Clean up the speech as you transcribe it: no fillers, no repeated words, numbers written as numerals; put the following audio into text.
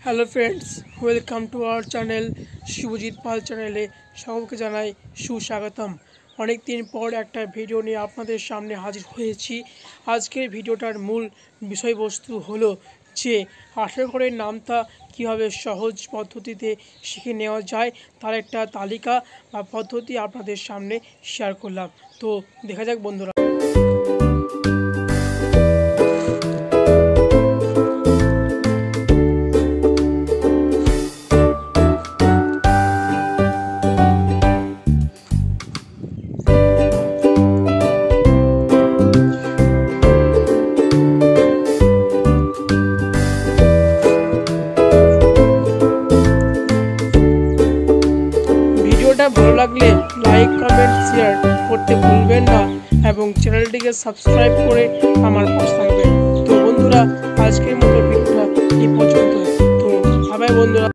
Hello friends, welcome to our channel Shubhajit Pal চ্যানেলে সকলকে জানাই সুস্বাগতম। অনেক দিন পর একটা ভিডিও নিয়ে আপনাদের সামনে হাজির হয়েছি। আজকের ভিডিওটার মূল বিষয়বস্তু হলো যে আশা ঘরের নামটা কীভাবে সহজ পদ্ধতিতে শিখে নেওয়া যায় তার একটা তালিকা বা পদ্ধতি আপনাদের সামনে শেয়ার করলাম। তো দেখা যাক বন্ধুরা। ভিডিওটা ভালো লাগলে লাইক, কমেন্ট, শেয়ার করতে ভুলবেন না এবং চ্যানেলটিকে সাবস্ক্রাইব করে আমার পাশে থাকবেন। তো বন্ধুরা, আজকের মতো ভিডিওটা এই পর্যন্ত। তো বাই বাই বন্ধুরা।